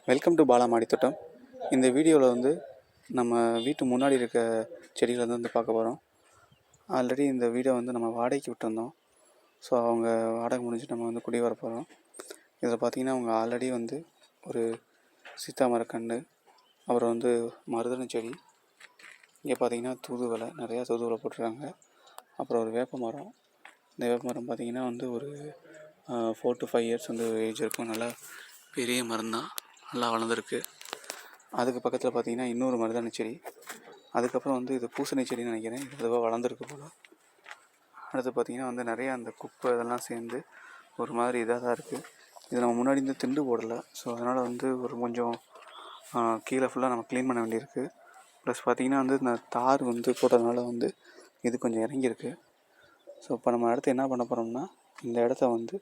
Welcome to Bala மாடித்தோட்டம். இந்த வீடியோவில் வந்து நம்ம வீட்டு முன்னாடி இருக்க செடிகளை வந்து பார்க்க போகிறோம். ஆல்ரெடி இந்த வீடியோ வந்து நம்ம வாடகைக்கு விட்டுருந்தோம். ஸோ அவங்க வாடகை முடிஞ்சு நம்ம வந்து குடி வர போகிறோம். இதில் பார்த்திங்கன்னா அவங்க ஆல்ரெடி வந்து ஒரு சீத்தா மரக்கன்று, அப்புறம் வந்து மருதாணி செடி, இங்கே பார்த்திங்கன்னா தூதுவளை, நிறையா தூதுவளை போட்டிருக்காங்க. அப்புறம் ஒரு வேப்ப மரம். இந்த வேப்ப மரம் பார்த்திங்கன்னா வந்து ஒரு 4 to 5 இயர்ஸ் வந்து ஏஜ் இருக்கும். நல்லா பெரிய மரம் தான், நல்லா வளர்ந்துருக்கு. அதுக்கு பக்கத்தில் பார்த்திங்கன்னா இன்னொரு மருதாணி செடி. அதுக்கப்புறம் வந்து இது பூசணி செடின்னு நினைக்கிறேன். இது அதுவாக வளர்ந்துருக்கு போல். அடுத்து பார்த்திங்கன்னா வந்து நிறையா அந்த குப்பை இதெல்லாம் சேர்ந்து ஒரு மாதிரி இதாக தான் இருக்குது. இது நம்ம முன்னாடி வந்து திண்டு போடலை. ஸோ அதனால் வந்து ஒரு கொஞ்சம் கீழே ஃபுல்லாக நம்ம க்ளீன் பண்ண வேண்டியிருக்கு. ப்ளஸ் பார்த்திங்கன்னா வந்து இந்த தார் வந்து போட்டதுனால வந்து இது கொஞ்சம் இறங்கியிருக்கு. ஸோ இப்போ நம்ம அடுத்து என்ன பண்ண போகிறோம்னா, இந்த இடத்த வந்து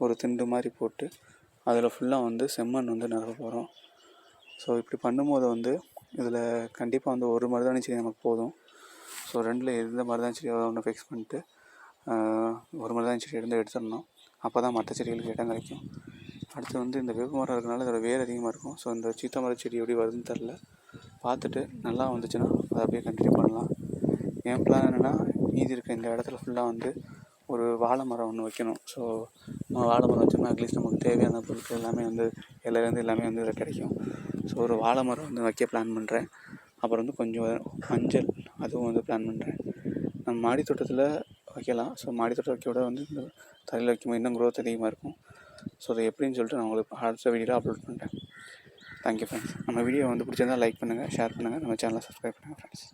ஒரு திண்டு மாதிரி போட்டு அதில் ஃபுல்லாக வந்து செம்மண் வந்து நிரப்ப போகிறோம். ஸோ இப்படி பண்ணும்போது வந்து இதில் கண்டிப்பாக வந்து ஒரு மருதாணி செடி நமக்கு போதும். ஸோ ரெண்டில் எந்த மருதாணி செடியாக ஒன்று ஃபிக்ஸ் பண்ணிட்டு ஒரு மருதாணி செடி எடுத்துடணும். அப்போ தான் மற்ற செடிகளுக்கு இடம் கிடைக்கும். அடுத்து வந்து இந்த வேப்ப மரம் இருக்கிறனால இதோட வேர் அதிகமாக இருக்கும். ஸோ இந்த சீத்தா மர செடி எப்படி வருதுன்னு தெரில, பார்த்துட்டு நல்லா வந்துச்சுன்னா அதை அப்படியே கண்டினியூ பண்ணலாம். என் பிளான் என்னென்னா, மீதி இருக்க இந்த இடத்துல ஃபுல்லாக வந்து ஒரு வாழை மரம் ஒன்று வைக்கணும். ஸோ வாழை மரம் வச்சோம்னா அட்லீஸ்ட் நமக்கு தேவையான பொருட்கள் எல்லாமே வந்து இலையிலேருந்து எல்லாமே வந்து இதில் கிடைக்கும். ஸோ ஒரு வாழை மரம் வந்து வைக்க பிளான் பண்ணுறேன். அப்புறம் வந்து கொஞ்சம் மஞ்சள், அதுவும் வந்து பிளான் பண்ணுறேன். நம்ம மாடி தோட்டத்தில் வைக்கலாம். ஸோ மாடி தோட்டம் வைக்க விட வந்து இந்த தரையில் வைக்கும்போது இன்னும் க்ரோத் அதிகமாக இருக்கும். ஸோ அதை எப்படின்னு சொல்லிட்டு நான் உங்களுக்கு அடுத்த வீடியோவில் அப்லோட் பண்ணுறேன். Thank you friends. நம்ம வீடியோ வந்து பிடிச்சிருந்தால் லைக் பண்ணுங்கள், ஷேர் பண்ணுங்கள், நம்ம சேனலை சப்ஸ்கிரைப் பண்ணுங்கள் ஃப்ரெண்ட்ஸ்.